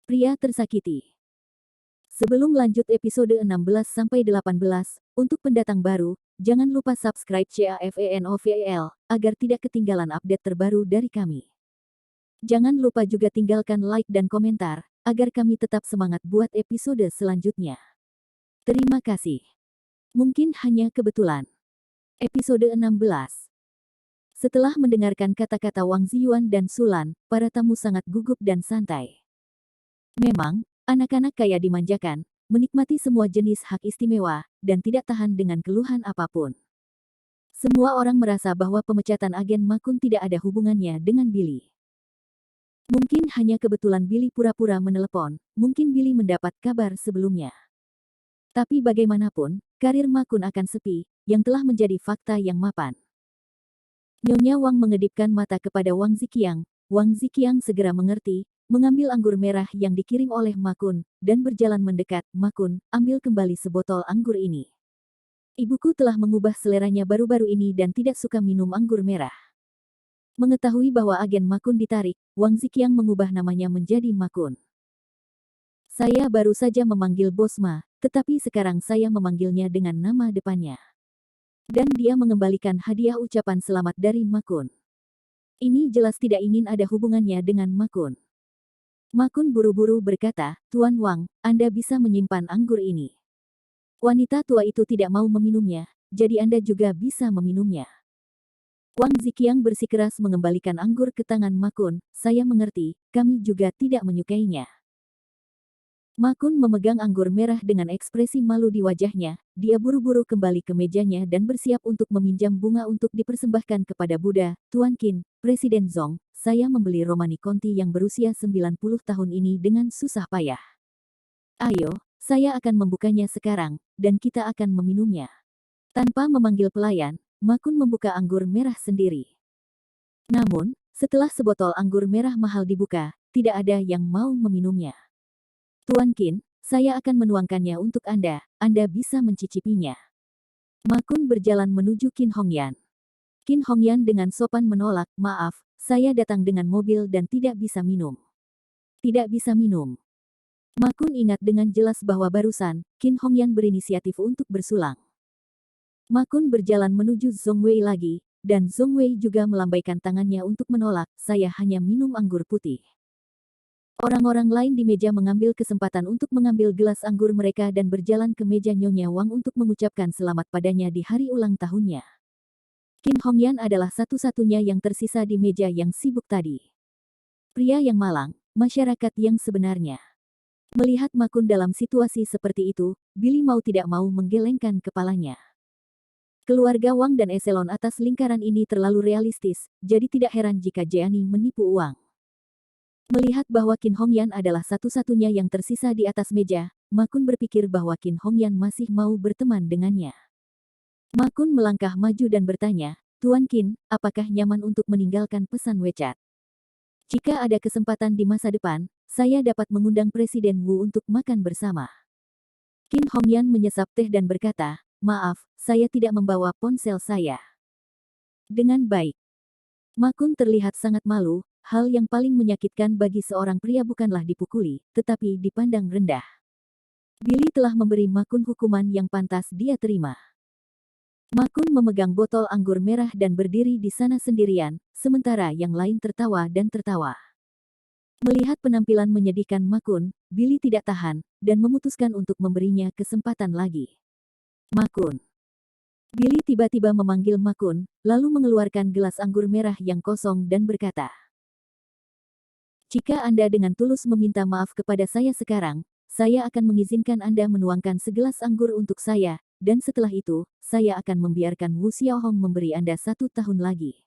Pria tersakiti. Sebelum lanjut episode 16-18, untuk pendatang baru, jangan lupa subscribe CAFENOVEL, agar tidak ketinggalan update terbaru dari kami. Jangan lupa juga tinggalkan like dan komentar, agar kami tetap semangat buat episode selanjutnya. Terima kasih. Mungkin hanya kebetulan. Episode 16. Setelah mendengarkan kata-kata Wang Ziyuan dan Sulan, para tamu sangat gugup dan santai. Memang, anak-anak kaya dimanjakan, menikmati semua jenis hak istimewa, dan tidak tahan dengan keluhan apapun. Semua orang merasa bahwa pemecatan agen Ma Kun tidak ada hubungannya dengan Billy. Mungkin hanya kebetulan Billy pura-pura menelepon, mungkin Billy mendapat kabar sebelumnya. Tapi bagaimanapun, karir Ma Kun akan sepi, yang telah menjadi fakta yang mapan. Nyonya Wang mengedipkan mata kepada Wang Ziqiang. Wang Ziqiang segera mengerti, mengambil anggur merah yang dikirim oleh Ma Kun, dan berjalan mendekat. Ma Kun, ambil kembali sebotol anggur ini. Ibuku telah mengubah seleranya baru-baru ini dan tidak suka minum anggur merah. Mengetahui bahwa agen Ma Kun ditarik, Wang Ziqiang mengubah namanya menjadi Ma Kun. Saya baru saja memanggil Bos Ma, tetapi sekarang saya memanggilnya dengan nama depannya. Dan dia mengembalikan hadiah ucapan selamat dari Ma Kun. Ini jelas tidak ingin ada hubungannya dengan Ma Kun. Ma Kun buru-buru berkata, Tuan Wang, Anda bisa menyimpan anggur ini. Wanita tua itu tidak mau meminumnya, jadi Anda juga bisa meminumnya. Wang Ziqiang bersikeras mengembalikan anggur ke tangan Ma Kun. Saya mengerti, kami juga tidak menyukainya. Ma Kun memegang anggur merah dengan ekspresi malu di wajahnya. Dia buru-buru kembali ke mejanya dan bersiap untuk meminjam bunga untuk dipersembahkan kepada Buddha. Tuan Qin, Presiden Zong, saya membeli Romani Conti yang berusia 90 tahun ini dengan susah payah. Ayo, saya akan membukanya sekarang, dan kita akan meminumnya. Tanpa memanggil pelayan, Ma Kun membuka anggur merah sendiri. Namun, setelah sebotol anggur merah mahal dibuka, tidak ada yang mau meminumnya. Tuan Qin, saya akan menuangkannya untuk Anda bisa mencicipinya. Ma Kun berjalan menuju Qin Hongyan. Qin Hongyan dengan sopan menolak, maaf, saya datang dengan mobil dan tidak bisa minum. Tidak bisa minum. Ma Kun ingat dengan jelas bahwa barusan, Qin Hongyan berinisiatif untuk bersulang. Ma Kun berjalan menuju Zhong Wei lagi, dan Zhong Wei juga melambaikan tangannya untuk menolak, saya hanya minum anggur putih. Orang-orang lain di meja mengambil kesempatan untuk mengambil gelas anggur mereka dan berjalan ke meja Nyonya Wang untuk mengucapkan selamat padanya di hari ulang tahunnya. Qin Hongyan adalah satu-satunya yang tersisa di meja yang sibuk tadi. Pria yang malang, masyarakat yang sebenarnya. Melihat Ma Kun dalam situasi seperti itu, Billy mau tidak mau menggelengkan kepalanya. Keluarga Wang dan eselon atas lingkaran ini terlalu realistis, jadi tidak heran jika Jeannie menipu uang. Melihat bahwa Qin Hongyan adalah satu-satunya yang tersisa di atas meja, Ma Kun berpikir bahwa Qin Hongyan masih mau berteman dengannya. Ma Kun melangkah maju dan bertanya, Tuan Qin, apakah nyaman untuk meninggalkan pesan WeChat? Jika ada kesempatan di masa depan, saya dapat mengundang Presiden Wu untuk makan bersama. Qin Hongyan menyesap teh dan berkata, maaf, saya tidak membawa ponsel saya. Dengan baik. Ma Kun terlihat sangat malu. Hal yang paling menyakitkan bagi seorang pria bukanlah dipukuli, tetapi dipandang rendah. Billy telah memberi Ma Kun hukuman yang pantas dia terima. Ma Kun memegang botol anggur merah dan berdiri di sana sendirian, sementara yang lain tertawa dan tertawa. Melihat penampilan menyedihkan Ma Kun, Billy tidak tahan, dan memutuskan untuk memberinya kesempatan lagi. Ma Kun. Billy tiba-tiba memanggil Ma Kun, lalu mengeluarkan gelas anggur merah yang kosong dan berkata, jika Anda dengan tulus meminta maaf kepada saya sekarang, saya akan mengizinkan Anda menuangkan segelas anggur untuk saya, dan setelah itu, saya akan membiarkan Wu Xiaohong memberi Anda 1 tahun lagi.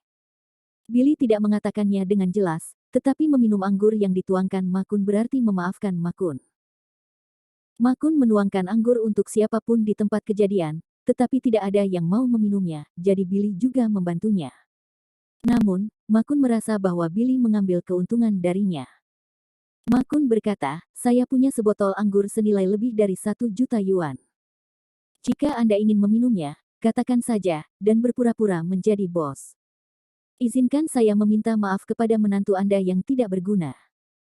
Billy tidak mengatakannya dengan jelas, tetapi meminum anggur yang dituangkan Ma Kun berarti memaafkan Ma Kun. Ma Kun menuangkan anggur untuk siapapun di tempat kejadian, tetapi tidak ada yang mau meminumnya, jadi Billy juga membantunya. Namun, Ma Kun merasa bahwa Billy mengambil keuntungan darinya. Ma Kun berkata, saya punya sebotol anggur senilai lebih dari 1 juta yuan. Jika Anda ingin meminumnya, katakan saja, dan berpura-pura menjadi bos. Izinkan saya meminta maaf kepada menantu Anda yang tidak berguna.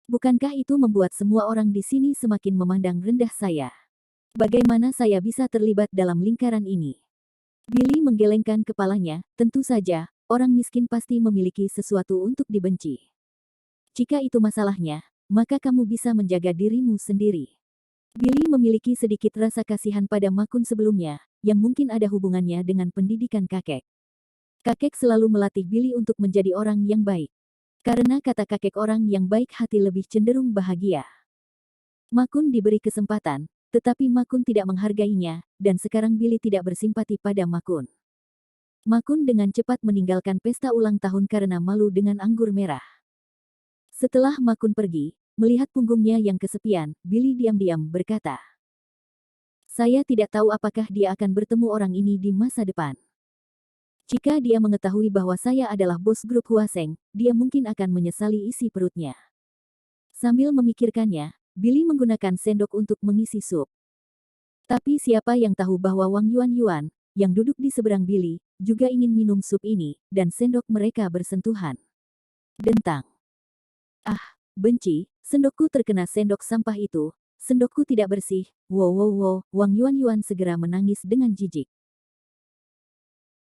Bukankah itu membuat semua orang di sini semakin memandang rendah saya? Bagaimana saya bisa terlibat dalam lingkaran ini? Billy menggelengkan kepalanya, tentu saja, orang miskin pasti memiliki sesuatu untuk dibenci. Jika itu masalahnya, maka kamu bisa menjaga dirimu sendiri. Billy memiliki sedikit rasa kasihan pada Makun sebelumnya, yang mungkin ada hubungannya dengan pendidikan kakek. Kakek selalu melatih Billy untuk menjadi orang yang baik. Karena kata kakek orang yang baik hati lebih cenderung bahagia. Makun diberi kesempatan, tetapi Makun tidak menghargainya, dan sekarang Billy tidak bersimpati pada Makun. Makun dengan cepat meninggalkan pesta ulang tahun karena malu dengan anggur merah. Setelah Makun pergi, melihat punggungnya yang kesepian, Billy diam-diam berkata, "Saya tidak tahu apakah dia akan bertemu orang ini di masa depan. Jika dia mengetahui bahwa saya adalah bos grup Huaseng, dia mungkin akan menyesali isi perutnya." Sambil memikirkannya, Billy menggunakan sendok untuk mengisi sup. Tapi siapa yang tahu bahwa Wang Yuan, yang duduk di seberang Billy, juga ingin minum sup ini, dan sendok mereka bersentuhan. Dentang. Ah, benci, sendokku terkena sendok sampah itu, sendokku tidak bersih, wow, Wang Yuan segera menangis dengan jijik.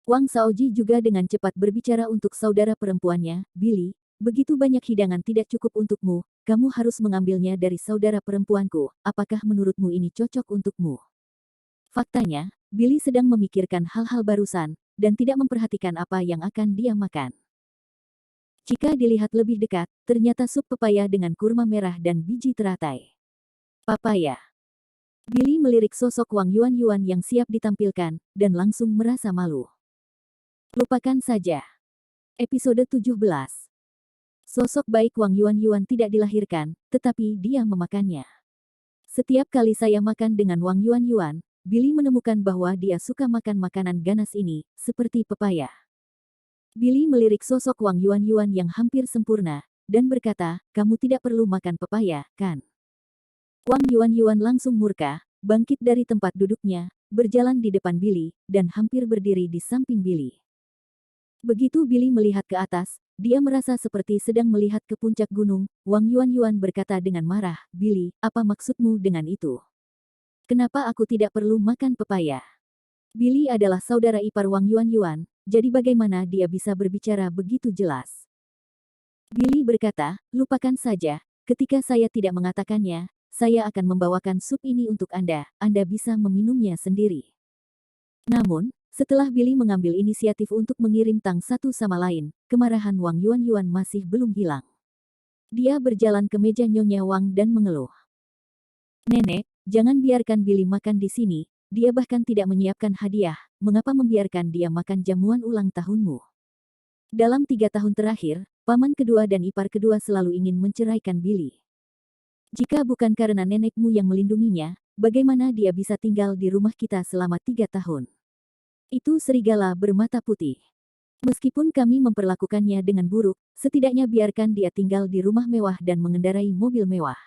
Wang Shaoji juga dengan cepat berbicara untuk saudara perempuannya, Billy, begitu banyak hidangan tidak cukup untukmu, kamu harus mengambilnya dari saudara perempuanku, apakah menurutmu ini cocok untukmu? Faktanya, Billy sedang memikirkan hal-hal barusan, dan tidak memperhatikan apa yang akan dia makan. Jika dilihat lebih dekat, ternyata sup pepaya dengan kurma merah dan biji teratai. Papaya. Billy melirik sosok Wang Yuan yang siap ditampilkan, dan langsung merasa malu. Lupakan saja. Episode 17. Sosok baik Wang Yuan tidak dilahirkan, tetapi dia memakannya. Setiap kali saya makan dengan Wang Yuan, Billy menemukan bahwa dia suka makan makanan ganas ini, seperti pepaya. Billy melirik sosok Wang Yuan yang hampir sempurna, dan berkata, "Kamu tidak perlu makan pepaya, kan?" Wang Yuan langsung murka, bangkit dari tempat duduknya, berjalan di depan Billy, dan hampir berdiri di samping Billy. Begitu Billy melihat ke atas, dia merasa seperti sedang melihat ke puncak gunung. Wang Yuan berkata dengan marah, "Billy, apa maksudmu dengan itu? Kenapa aku tidak perlu makan pepaya?" Billy adalah saudara ipar Wang Yuan, jadi bagaimana dia bisa berbicara begitu jelas? Billy berkata, "Lupakan saja, ketika saya tidak mengatakannya, saya akan membawakan sup ini untuk Anda bisa meminumnya sendiri." Namun, setelah Billy mengambil inisiatif untuk mengirim tang satu sama lain, kemarahan Wang Yuan masih belum hilang. Dia berjalan ke meja Nyonya Wang dan mengeluh. "Nenek, jangan biarkan Billy makan di sini, dia bahkan tidak menyiapkan hadiah, mengapa membiarkan dia makan jamuan ulang tahunmu? Dalam 3 tahun terakhir, paman kedua dan ipar kedua selalu ingin menceraikan Billy. Jika bukan karena nenekmu yang melindunginya, bagaimana dia bisa tinggal di rumah kita selama 3 tahun? Itu serigala bermata putih. Meskipun kami memperlakukannya dengan buruk, setidaknya biarkan dia tinggal di rumah mewah dan mengendarai mobil mewah.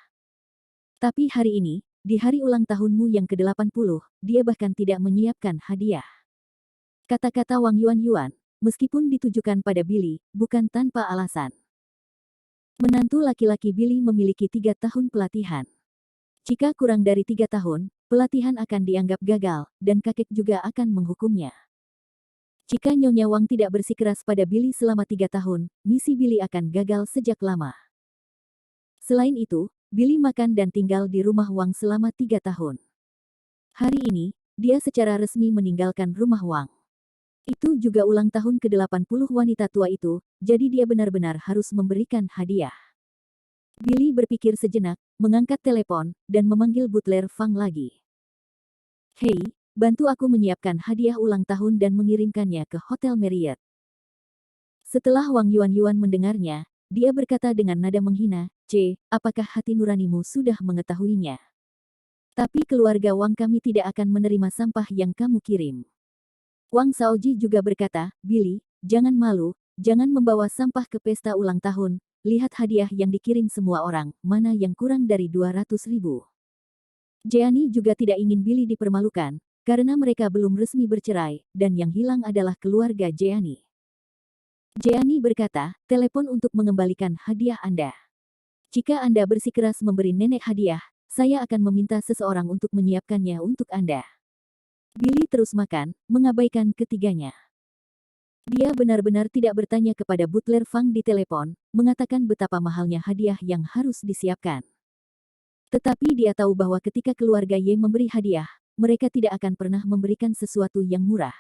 Tapi hari ini, di hari ulang tahunmu yang ke-80, dia bahkan tidak menyiapkan hadiah." Kata-kata Wang Yuan, meskipun ditujukan pada Billy, bukan tanpa alasan. Menantu laki-laki Billy memiliki 3 tahun pelatihan. Jika kurang dari 3 tahun, pelatihan akan dianggap gagal, dan kakek juga akan menghukumnya. Jika Nyonya Wang tidak bersikeras pada Billy selama 3 tahun, misi Billy akan gagal sejak lama. Selain itu, Billy makan dan tinggal di rumah Wang selama 3 tahun. Hari ini, dia secara resmi meninggalkan rumah Wang. Itu juga ulang tahun ke-80 wanita tua itu, jadi dia benar-benar harus memberikan hadiah. Billy berpikir sejenak, mengangkat telepon, dan memanggil butler Fang lagi. "Hei, bantu aku menyiapkan hadiah ulang tahun dan mengirimkannya ke Hotel Marriott." Setelah Wang Yuan mendengarnya, dia berkata dengan nada menghina, apakah hati nuranimu sudah mengetahuinya? Tapi keluarga Wang kami tidak akan menerima sampah yang kamu kirim." Wang Shaoji juga berkata, "Billy, jangan malu, jangan membawa sampah ke pesta ulang tahun, lihat hadiah yang dikirim semua orang, mana yang kurang dari 200.000. Jeani juga tidak ingin Billy dipermalukan, karena mereka belum resmi bercerai, dan yang hilang adalah keluarga Jeani. Jeani berkata, "Telepon untuk mengembalikan hadiah Anda." Jika Anda bersikeras memberi nenek hadiah, saya akan meminta seseorang untuk menyiapkannya untuk Anda. Billy terus makan, mengabaikan ketiganya. Dia benar-benar tidak bertanya kepada butler Fang di telepon, mengatakan betapa mahalnya hadiah yang harus disiapkan. Tetapi dia tahu bahwa ketika keluarga Ye memberi hadiah, mereka tidak akan pernah memberikan sesuatu yang murah.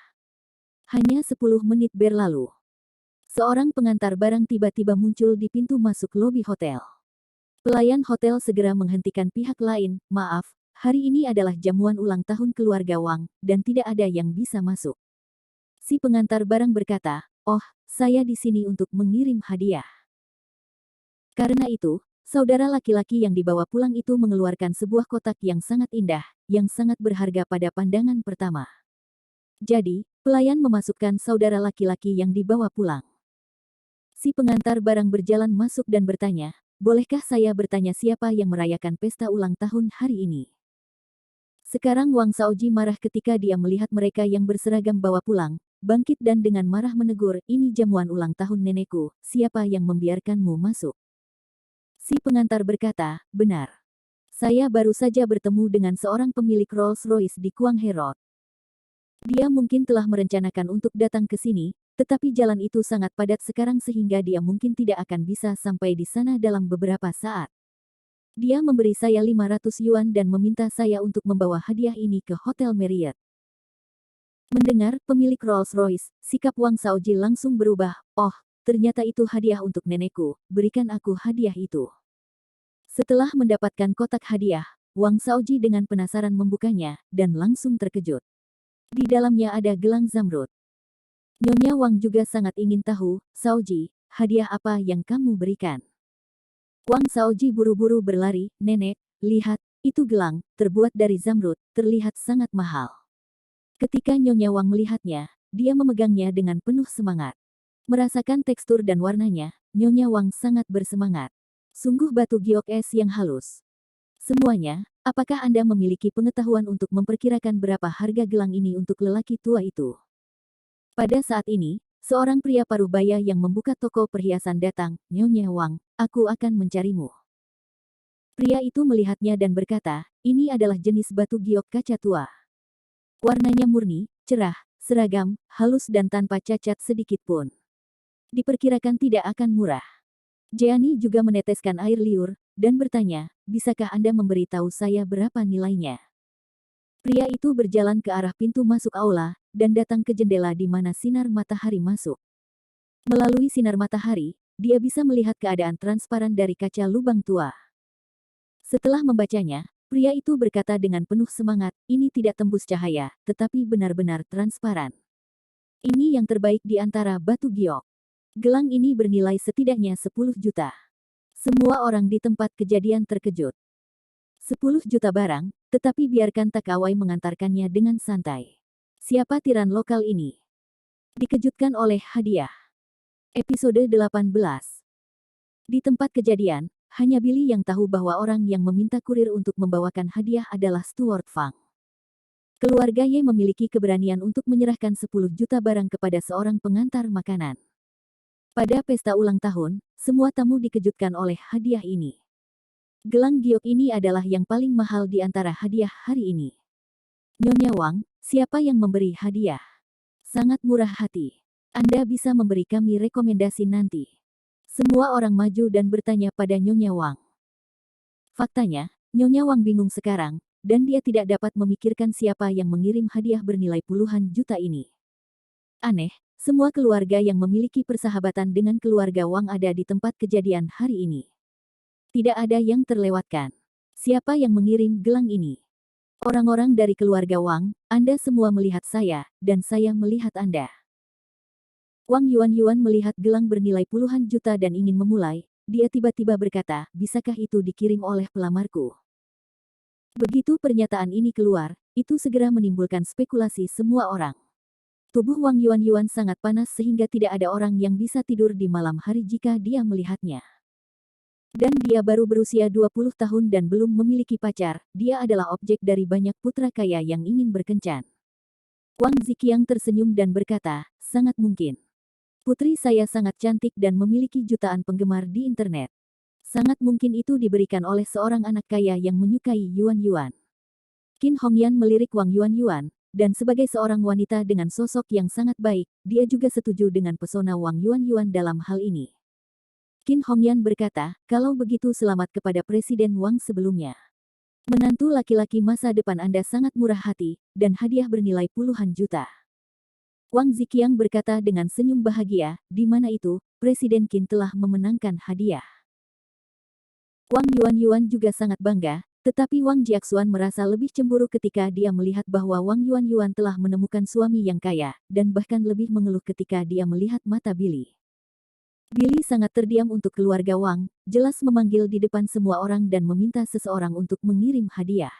Hanya 10 menit berlalu. Seorang pengantar barang tiba-tiba muncul di pintu masuk lobi hotel. Pelayan hotel segera menghentikan pihak lain, maaf, hari ini adalah jamuan ulang tahun keluarga Wang, dan tidak ada yang bisa masuk. Si pengantar barang berkata, "Oh, saya di sini untuk mengirim hadiah." Karena itu, saudara laki-laki yang dibawa pulang itu mengeluarkan sebuah kotak yang sangat indah, yang sangat berharga pada pandangan pertama. Jadi, pelayan memasukkan saudara laki-laki yang dibawa pulang. Si pengantar barang berjalan masuk dan bertanya, "Bolehkah saya bertanya siapa yang merayakan pesta ulang tahun hari ini?" Sekarang Wang Shaoji marah ketika dia melihat mereka yang berseragam bawa pulang, bangkit dan dengan marah menegur, "Ini jamuan ulang tahun nenekku, siapa yang membiarkanmu masuk?" Si pengantar berkata, "Benar. Saya baru saja bertemu dengan seorang pemilik Rolls-Royce di Kuanghe Road. Dia mungkin telah merencanakan untuk datang ke sini, tetapi jalan itu sangat padat sekarang sehingga dia mungkin tidak akan bisa sampai di sana dalam beberapa saat. Dia memberi saya 500 yuan dan meminta saya untuk membawa hadiah ini ke Hotel Marriott." Mendengar pemilik Rolls-Royce, sikap Wang Shaoji langsung berubah. "Oh, ternyata itu hadiah untuk nenekku, berikan aku hadiah itu." Setelah mendapatkan kotak hadiah, Wang Shaoji dengan penasaran membukanya, dan langsung terkejut. Di dalamnya ada gelang zamrud. Nyonya Wang juga sangat ingin tahu, "Shaoji, hadiah apa yang kamu berikan?" Wang Shaoji buru-buru berlari, "Nenek, lihat, itu gelang, terbuat dari zamrud, terlihat sangat mahal." Ketika Nyonya Wang melihatnya, dia memegangnya dengan penuh semangat. Merasakan tekstur dan warnanya, Nyonya Wang sangat bersemangat. Sungguh batu giok es yang halus. Semuanya, apakah Anda memiliki pengetahuan untuk memperkirakan berapa harga gelang ini untuk lelaki tua itu? Pada saat ini, seorang pria parubaya yang membuka toko perhiasan datang, "Nyonya Wang, aku akan mencarimu." Pria itu melihatnya dan berkata, "Ini adalah jenis batu giok kaca tua. Warnanya murni, cerah, seragam, halus dan tanpa cacat sedikit pun. Diperkirakan tidak akan murah." Jeani juga meneteskan air liur, dan bertanya, "Bisakah Anda memberitahu saya berapa nilainya?" Pria itu berjalan ke arah pintu masuk aula, dan datang ke jendela di mana sinar matahari masuk. Melalui sinar matahari, dia bisa melihat keadaan transparan dari kaca lubang tua. Setelah membacanya, pria itu berkata dengan penuh semangat, "Ini tidak tembus cahaya, tetapi benar-benar transparan. Ini yang terbaik di antara batu giok. Gelang ini bernilai setidaknya 10 juta." Semua orang di tempat kejadian terkejut. 10 juta barang, tetapi biarkan Takawai mengantarkannya dengan santai. Siapa tiran lokal ini? Dikejutkan oleh hadiah. Episode 18. Di tempat kejadian, hanya Billy yang tahu bahwa orang yang meminta kurir untuk membawakan hadiah adalah Stuart Fang. Keluarga Ye memiliki keberanian untuk menyerahkan 10 juta barang kepada seorang pengantar makanan. Pada pesta ulang tahun, semua tamu dikejutkan oleh hadiah ini. Gelang giok ini adalah yang paling mahal di antara hadiah hari ini. "Nyonya Wang, siapa yang memberi hadiah? Sangat murah hati. Anda bisa memberi kami rekomendasi nanti." Semua orang maju dan bertanya pada Nyonya Wang. Faktanya, Nyonya Wang bingung sekarang, dan dia tidak dapat memikirkan siapa yang mengirim hadiah bernilai puluhan juta ini. Aneh, semua keluarga yang memiliki persahabatan dengan keluarga Wang ada di tempat kejadian hari ini. Tidak ada yang terlewatkan. Siapa yang mengirim gelang ini? "Orang-orang dari keluarga Wang, Anda semua melihat saya, dan saya melihat Anda." Wang Yuan melihat gelang bernilai puluhan juta dan ingin memulai, dia tiba-tiba berkata, "Bisakah itu dikirim oleh pelamarku?" Begitu pernyataan ini keluar, itu segera menimbulkan spekulasi semua orang. Tubuh Wang Yuan sangat panas sehingga tidak ada orang yang bisa tidur di malam hari jika dia melihatnya. Dan dia baru berusia 20 tahun dan belum memiliki pacar, dia adalah objek dari banyak putra kaya yang ingin berkencan. Wang Ziqiang tersenyum dan berkata, "Sangat mungkin. Putri saya sangat cantik dan memiliki jutaan penggemar di internet. Sangat mungkin itu diberikan oleh seorang anak kaya yang menyukai Yuan Yuan. Qin Hongyan melirik Wang Yuan Yuan, dan sebagai seorang wanita dengan sosok yang sangat baik, dia juga setuju dengan pesona Wang Yuan Yuan dalam hal ini. Qin Hongyan berkata, kalau begitu selamat kepada Presiden Wang sebelumnya. Menantu laki-laki masa depan Anda sangat murah hati, dan hadiah bernilai puluhan juta. Wang Ziqiang berkata dengan senyum bahagia, di mana itu, Presiden Qin telah memenangkan hadiah. Wang Yuan Yuan juga sangat bangga, tetapi Wang Jiaxuan merasa lebih cemburu ketika dia melihat bahwa Wang Yuan Yuan telah menemukan suami yang kaya, dan bahkan lebih mengeluh ketika dia melihat mata Billy. Billy sangat terdiam untuk keluarga Wang, jelas memanggil di depan semua orang dan meminta seseorang untuk mengirim hadiah.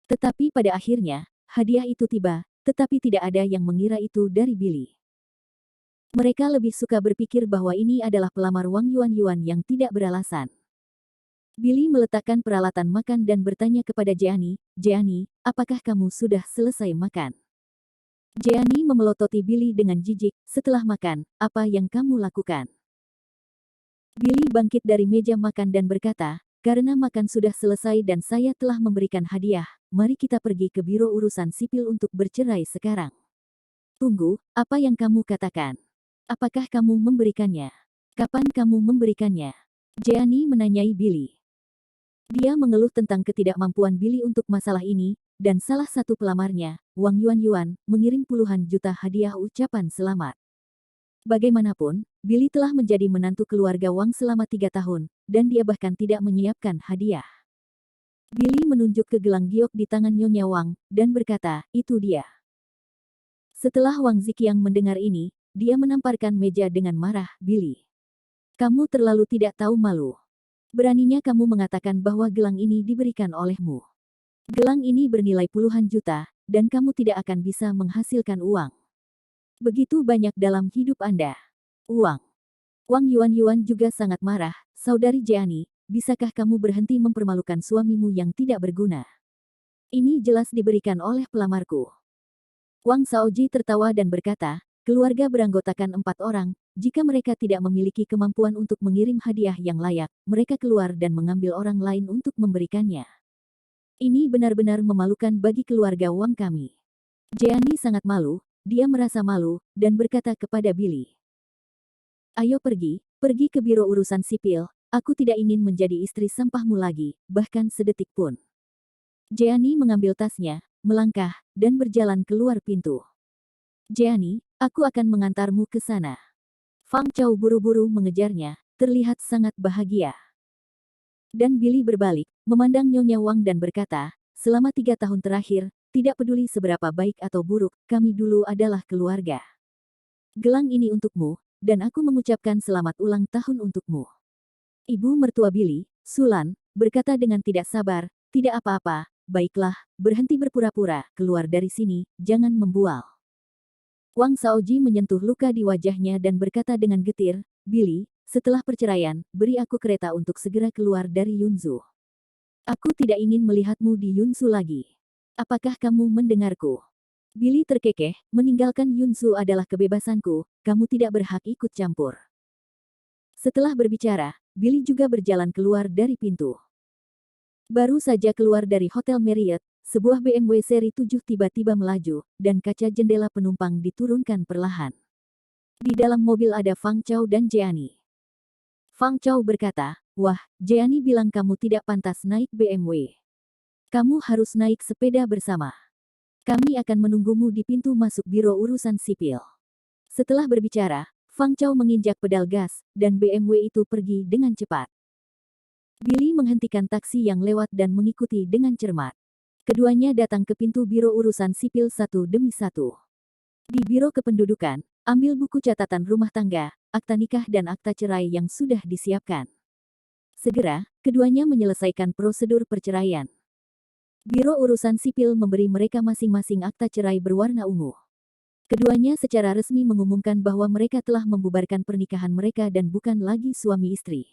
Tetapi pada akhirnya, hadiah itu tiba, tetapi tidak ada yang mengira itu dari Billy. Mereka lebih suka berpikir bahwa ini adalah pelamar Wang Yuan Yuan yang tidak beralasan. Billy meletakkan peralatan makan dan bertanya kepada Jeani, "Jeani, apakah kamu sudah selesai makan?" Jeani memelototi Billy dengan jijik, "Setelah makan, apa yang kamu lakukan?" Billy bangkit dari meja makan dan berkata, "Karena makan sudah selesai dan saya telah memberikan hadiah, mari kita pergi ke Biro Urusan Sipil untuk bercerai sekarang." "Tunggu, apa yang kamu katakan? Apakah kamu memberikannya? Kapan kamu memberikannya?" Jeani menanyai Billy. Dia mengeluh tentang ketidakmampuan Billy untuk masalah ini, dan salah satu pelamarnya, Wang Yuan Yuan, mengirim puluhan juta hadiah ucapan selamat. Bagaimanapun, Billy telah menjadi menantu keluarga Wang selama 3 tahun, dan dia bahkan tidak menyiapkan hadiah. Billy menunjuk ke gelang giok di tangan Nyonya Wang, dan berkata, "Itu dia." Setelah Wang Ziqiang mendengar ini, dia menamparkan meja dengan marah, "Billy, kamu terlalu tidak tahu malu. Beraninya kamu mengatakan bahwa gelang ini diberikan olehmu. Gelang ini bernilai puluhan juta, dan kamu tidak akan bisa menghasilkan uang. Begitu banyak dalam hidup Anda. Uang." Wang Yuan Yuan juga sangat marah, "Saudari Jeani, bisakah kamu berhenti mempermalukan suamimu yang tidak berguna? Ini jelas diberikan oleh pelamarku." Wang Shaoji tertawa dan berkata, "Keluarga beranggotakan 4 orang, jika mereka tidak memiliki kemampuan untuk mengirim hadiah yang layak, mereka keluar dan mengambil orang lain untuk memberikannya. Ini benar-benar memalukan bagi keluarga Wang kami." Jeani sangat malu, dia merasa malu, dan berkata kepada Billy, "Ayo pergi ke Biro Urusan Sipil, aku tidak ingin menjadi istri sampahmu lagi, bahkan sedetik pun." Jeani mengambil tasnya, melangkah, dan berjalan keluar pintu. "Jeani, aku akan mengantarmu ke sana." Fang Chao buru-buru mengejarnya, terlihat sangat bahagia. Dan Billy berbalik, memandang Nyonya Wang dan berkata, "Selama 3 tahun terakhir, tidak peduli seberapa baik atau buruk, kami dulu adalah keluarga. Gelang ini untukmu, dan aku mengucapkan selamat ulang tahun untukmu." Ibu mertua Billy, Sulan, berkata dengan tidak sabar, "Tidak apa-apa, baiklah, berhenti berpura-pura, keluar dari sini, jangan membual." Wang Shaoji menyentuh luka di wajahnya dan berkata dengan getir, "Billy, setelah perceraian, beri aku kereta untuk segera keluar dari Yunzu. Aku tidak ingin melihatmu di Yunzu lagi. Apakah kamu mendengarku?" Billy terkekeh, "Meninggalkan Yunzu adalah kebebasanku, kamu tidak berhak ikut campur." Setelah berbicara, Billy juga berjalan keluar dari pintu. Baru saja keluar dari Hotel Marriott, sebuah BMW seri 7 tiba-tiba melaju, dan kaca jendela penumpang diturunkan perlahan. Di dalam mobil ada Fang Chao dan Jeani. Fang Chao berkata, "Wah, Jeani bilang kamu tidak pantas naik BMW. Kamu harus naik sepeda bersama. Kami akan menunggumu di pintu masuk Biro Urusan Sipil." Setelah berbicara, Fang Chao menginjak pedal gas, dan BMW itu pergi dengan cepat. Billy menghentikan taksi yang lewat dan mengikuti dengan cermat. Keduanya datang ke pintu Biro Urusan Sipil satu demi satu. Di Biro Kependudukan, ambil buku catatan rumah tangga, akta nikah dan akta cerai yang sudah disiapkan. Segera, keduanya menyelesaikan prosedur perceraian. Biro Urusan Sipil memberi mereka masing-masing akta cerai berwarna ungu. Keduanya secara resmi mengumumkan bahwa mereka telah membubarkan pernikahan mereka dan bukan lagi suami istri.